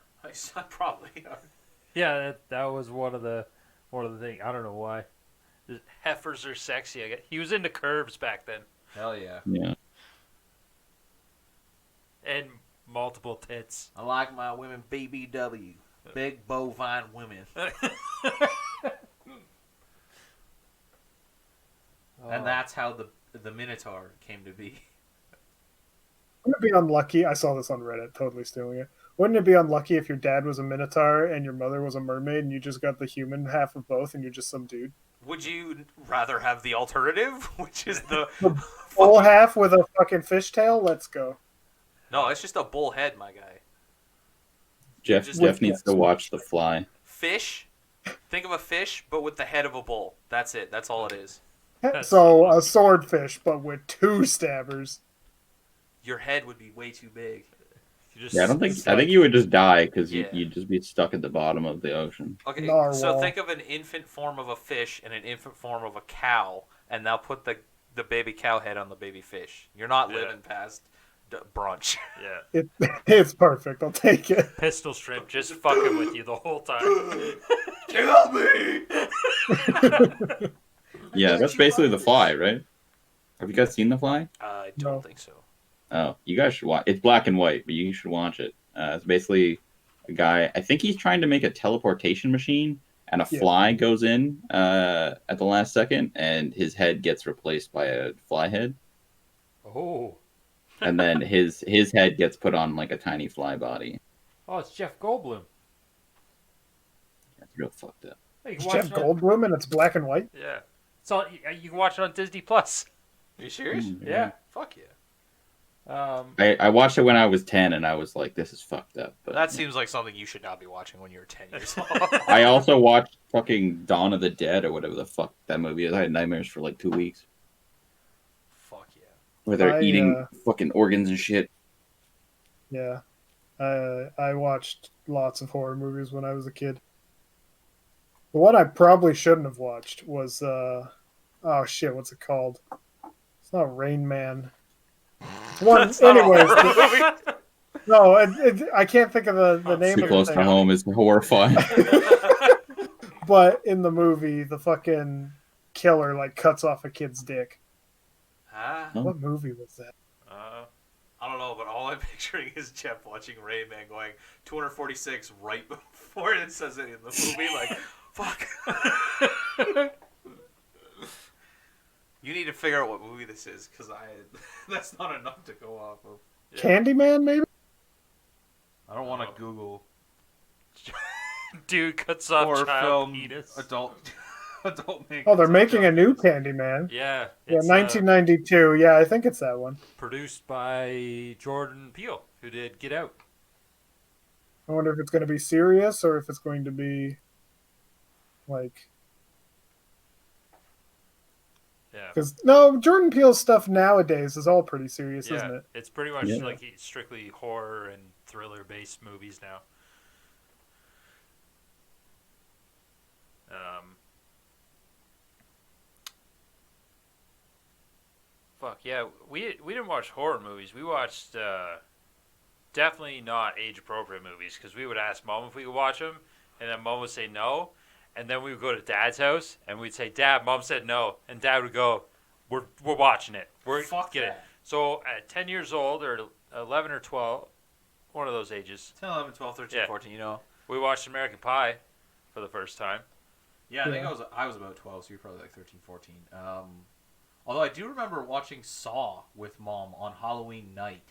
Probably. Yeah, that was one of the things. I don't know why. Heifers are sexy. I guess. He was into curves back then. Hell yeah. Yeah. And multiple tits. I like my women BBW. Big bovine women. And that's how the Minotaur came to be. Wouldn't it be unlucky? I saw this on Reddit, totally stealing it. Wouldn't it be unlucky if your dad was a minotaur and your mother was a mermaid and you just got the human half of both and you're just some dude? Would you rather have the alternative, which is the Full half with a fucking fishtail? Let's go. No, it's just a bull head, my guy. Jeff Just- needs to watch The Fly. Fish. Think of a fish, but with the head of a bull. That's it. That's all it is. So a swordfish, but with two stabbers. Your head would be way too big. Yeah, I think you would just die because you'd just be stuck at the bottom of the ocean. Okay, Narwhal. so think of an infant form of a fish and an infant form of a cow, and now put the baby cow head on the baby fish. You're not living past brunch. Yeah. It's perfect. I'll take it. Pistol strip just fucking with you the whole time. Kill me! Yeah, that's basically The Fly, right? Have you guys seen The Fly? I don't No. think so. Oh, you guys should watch. It's black and white, but you should watch it. It's basically a guy. I think he's trying to make a teleportation machine, and a fly goes in at the last second, and his head gets replaced by a fly head, Oh. and then his head gets put on like a tiny fly body. Oh, it's Jeff Goldblum. That's real fucked up. Hey, you It's can Jeff watch it on- Goldblum and it's black and white. Yeah. So you can watch it on Disney Plus. Are you serious? Yeah. Fuck yeah. I watched it when I was 10, and I was like, "This is fucked up." But That seems like something you should not be watching when you're 10 years old. I also watched fucking Dawn of the Dead or whatever the fuck that movie is. I had nightmares for like 2 weeks Fuck yeah. where they're I, eating fucking organs and shit. Yeah. I watched lots of horror movies when I was a kid. The one I probably shouldn't have watched was oh shit, what's it called? It's not Rain Man. One, That's not a anyways, horror movie. no, I can't think of the name Too of close the to thing. home is horrifying. But in the movie, the fucking killer like cuts off a kid's dick. Huh? Oh. What movie was that? I don't know, but all I'm picturing is Jeff watching Rain Man going 246 right before it says it in the movie. Like, fuck. You need to figure out what movie this is, because that's not enough to go off of. Yeah. Candyman, maybe? I don't want to Google Dude cuts off horror child film penis. adult make. Oh, they're making a new Candyman. Yeah. Yeah, It's 1992. Yeah, I think it's that one. produced by Jordan Peele, who did Get Out. I wonder if it's going to be serious or if it's going to be like. Yeah. Because no, Jordan Peele's stuff nowadays is all pretty serious, isn't it? It's pretty much Yeah. like strictly horror and thriller based movies now. Fuck yeah, we didn't watch horror movies. We watched definitely not age appropriate movies because we would ask Mom if we could watch them, and then Mom would say no, and then we would go to Dad's house and we'd say, "Dad, Mom said no," and Dad would go, "We're watching it. We're Fuck get it." that. So at 10 years old or 11 or 12, one of those ages, 10, 11, 12, 13, Yeah. 14, you know. we watched American Pie for the first time. Yeah, I think Yeah. I was about 12, so you're probably like 13, 14. Although I do remember watching Saw with Mom on Halloween night,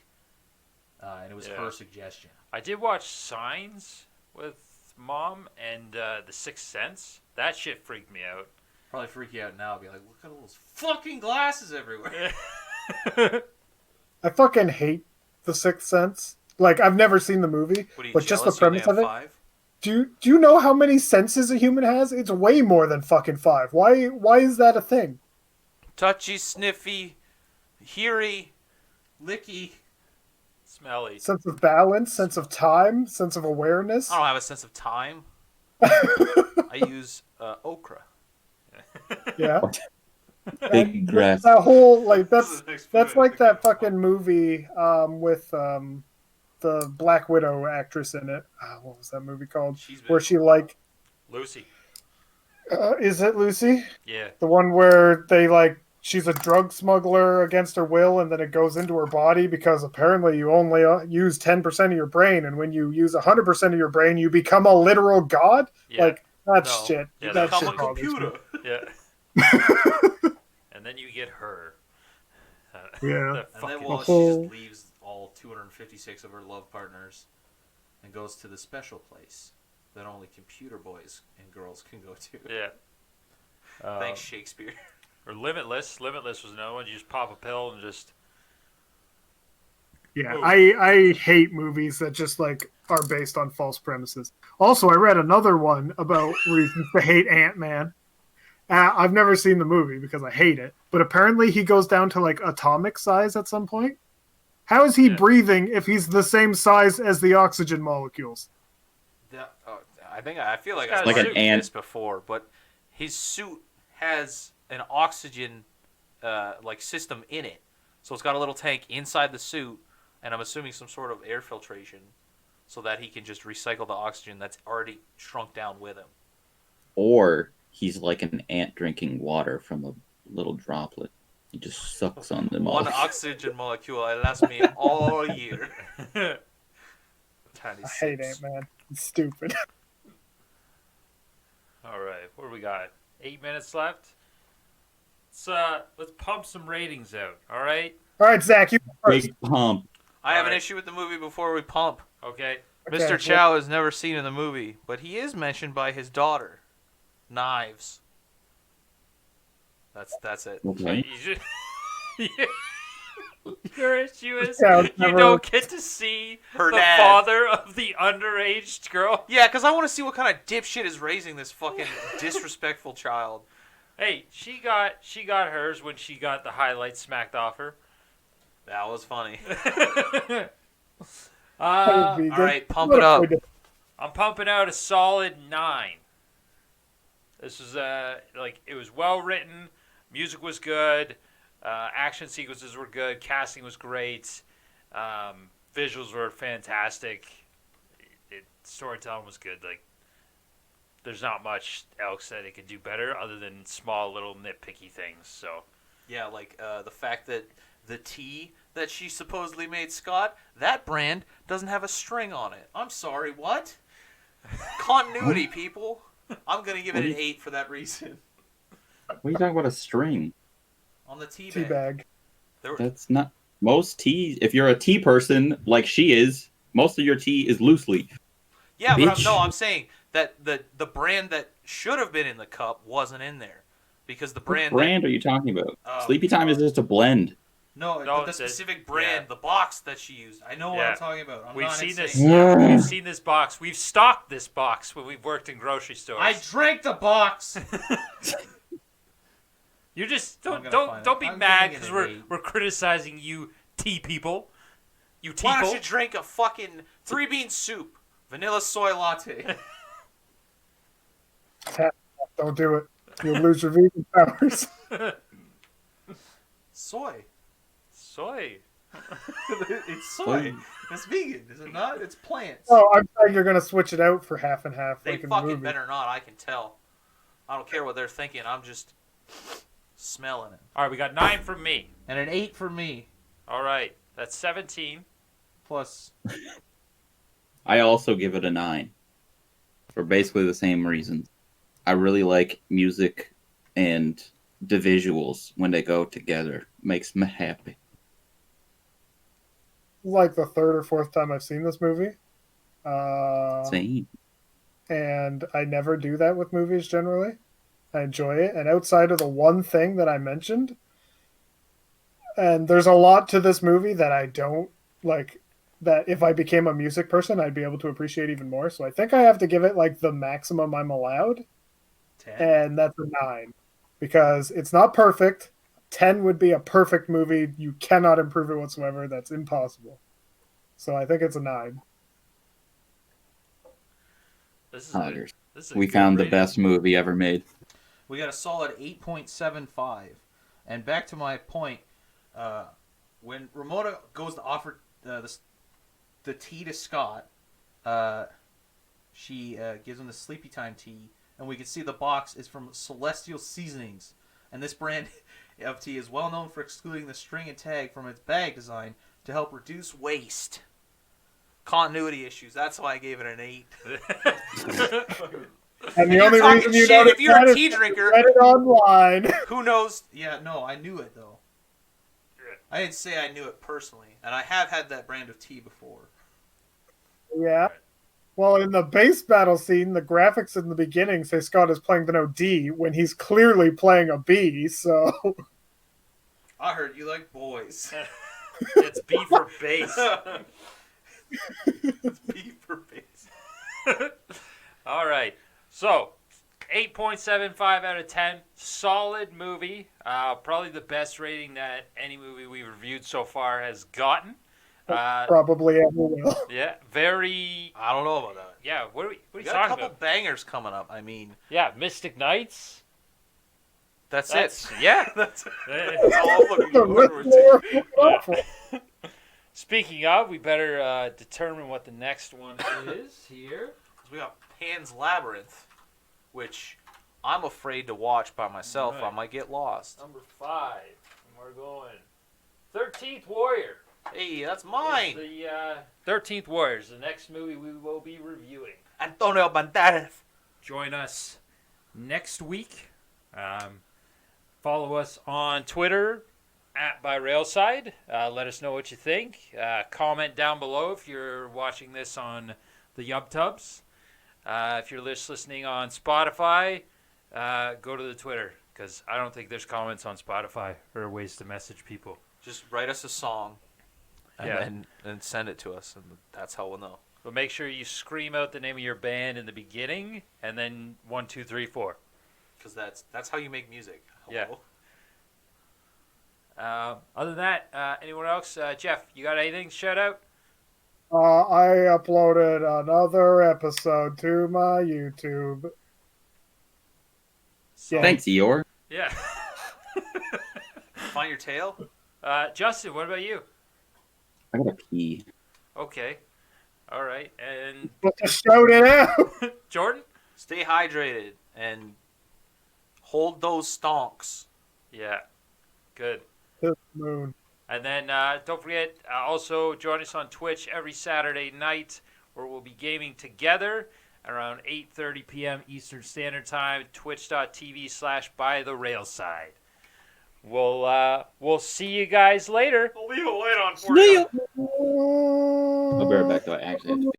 and it was Yeah. her suggestion. I did watch Signs with mom and The Sixth Sense. That shit freaked me out. Probably freak you out now. Be like, look at all those fucking glasses everywhere. I fucking hate The Sixth Sense. Like, I've never seen the movie, What are you, but just the jealous? You only premise of have it. 5? Do you know how many senses a human has? It's way more than fucking 5. Why is that a thing? Touchy, sniffy, heary, licky. Smelly. Sense of balance, sense of time, sense of awareness. I don't have a sense of time. I use okra. Yeah. Big grass. That whole like that's This is the next like movie. that fucking movie with the Black Widow actress in it. What was that movie called? She's been Where she like Lucy. is it Lucy? Yeah. The one where they like she's a drug smuggler against her will, and then it goes into her body because apparently you only use 10% of your brain, and when you use 100% of your brain, you become a literal god. Yeah. Like that's No. shit. Yeah, that Become a shit bothers me. computer. Yeah. And then you get her. Yeah. The And fucking- then, well, she whole- just leaves all 256 of her love partners and goes to the special place that only computer boys and girls can go to. yeah. Thanks, Shakespeare. Or Limitless. Limitless was another one. You just pop a pill and just. Yeah, Oh. I hate movies that just like are based on false premises. Also, I read another one about reasons to hate Ant-Man. I've never seen the movie because I hate it, but apparently he goes down to like atomic size at some point. How is he Yeah. breathing if he's the same size as the oxygen molecules? I feel like It's I've got a heard suit. this before, but his suit has an oxygen like system in it, so it's got a little tank inside the suit, and I'm assuming some sort of air filtration, so that he can just recycle the oxygen that's already shrunk down with him. Or he's like an ant drinking water from a little droplet. He just sucks on them all. One oxygen molecule it lasts me all year. Tiny I hate sips. Ant-Man. It's stupid. All right. What do we got? 8 minutes left. Let's pump some ratings out. All right. All right, Zach, you first. Big pump. I have an Alright. issue with the movie before we pump. Okay. Okay, Mr. well- Chow is never seen in the movie, but he is mentioned by his daughter. Knives. That's it. Okay. You just- Your issue is Yeah, you never- don't get to see Her the dad. father of the underage girl. Yeah, because I want to see what kind of dipshit is raising this fucking disrespectful child. Hey, she got hers when she got the highlights smacked off her. That was funny. uh, Vegan. All right, pump it up. I'm pumping out a solid 9. This was like it was well written, music was good, action sequences were good, casting was great, visuals were fantastic, storytelling was good. Like there's not much else that it could do better other than small little nitpicky things. So Yeah, like the fact that the tea that she supposedly made Scott, that brand doesn't have a string on it. I'm sorry, what? Continuity, people. I'm going to give it an 8 for that reason. What are you talking about? A string? On the tea bag. Teabag. There were, That's not most tea. If you're a tea person like she is, most of your tea is loosely. yeah, but Bitch. I'm saying that the brand that should have been in the cup wasn't in there. Because the What brand... brand are you talking about? Oh, Sleepy Time is just a blend. No, No, but the it's- specific brand, yeah. the box that she used. I know what Yeah. I'm talking about. I'm we've not seen insane. this. Yeah. We've seen this box. We've stocked this box when we've worked in grocery stores. I drank the box. You just I'm don't gonna find don't it. be I'm mad giving it because an 8. we're criticizing you tea people. You tea Why don't people. you drink a fucking 3-bean soup, vanilla soy latte? Don't do it. You'll lose your vegan powers. Soy. Soy. It's soy. It's vegan, is it not? It's plants. Oh, I'm saying you're gonna switch it out for half and half. They like in the fucking movie. better not. I can tell. I don't care what they're thinking. I'm just smelling it. All right, we got 9 from me. And an 8 for me. All right, that's 17. Plus, I also give it a 9 for basically the same reasons. I really like music and the visuals when they go together. Makes me happy. Like the third or fourth time I've seen this movie. Same. and I never do that with movies generally. I enjoy it, and outside of the one thing that I mentioned, and there's a lot to this movie that I don't like. That if I became a music person, I'd be able to appreciate even more. So I think I have to give it like the maximum I'm allowed, 10. and that's a 9, because it's not perfect. 10 would be a perfect movie. You cannot improve it whatsoever. That's impossible. So I think it's a 9. This is Tigers. this is a We good found the rating. best movie ever made. We got a solid 8.75. And back to my point, when Ramona goes to offer the tea to Scott, she gives him the sleepy time tea, and we can see the box is from Celestial Seasonings. And this brand of tea is well known for excluding the string and tag from its bag design to help reduce waste. Continuity issues. That's why I gave it an 8. And the You're only talking reason you shit notice if you're a that is tea because you drinker. read it online. Who knows? Yeah, no, I knew it, though. I didn't say I knew it personally, and I have had that brand of tea before. Yeah. Well, in the base battle scene, the graphics in the beginning say Scott is playing the note D when he's clearly playing a B. So I heard you like boys. It's B for base. It's B for base. All right. So, 8.75 out of 10. Solid movie. Probably the best rating that any movie we've reviewed so far has gotten. probably ever will. Yeah, very. I don't know about that. Yeah, what are We you got a talking couple about? bangers coming up. I mean, Yeah, Mystic Knights. that's That's it. yeah. That's Eh, all I'm looking The forward list to. more awful. Speaking of, we better determine what the next one is here. We got Pan's Labyrinth, which I'm afraid to watch by myself. Right. I might get lost. Number 5. And we're going 13th Warrior. Hey, that's It's mine. the 13th Warriors, the next movie we will be reviewing. Antonio Banderas. Join us next week. Follow us on Twitter @ByRailside. Let us know what you think. Comment down below if you're watching this on the YubTubs. If you're listening on Spotify, go to the Twitter, because I don't think there's comments on Spotify or ways to message people. Just write us a song Yeah. and send it to us, and that's how we'll know. But make sure you scream out the name of your band in the beginning, and then 1, 2, 3, 4. Because that's how you make music. Yeah. Hello? Other than that, anyone else? Jeff, you got anything? Shout out? I uploaded another episode to my YouTube. So, Thanks, Eeyore. Yeah. Find your tail. Justin, what about you? I gotta pee. Okay. All right. And But to shout it out. Jordan? Stay hydrated and hold those stonks. Yeah. Good. To the moon. And then don't forget, also join us on Twitch every Saturday night, where we'll be gaming together around 8:30 p.m. Eastern Standard Time, twitch.tv/bytherailside. We'll see you guys later. I'll leave a light on for you. I'll be right back though. I actually have to pee.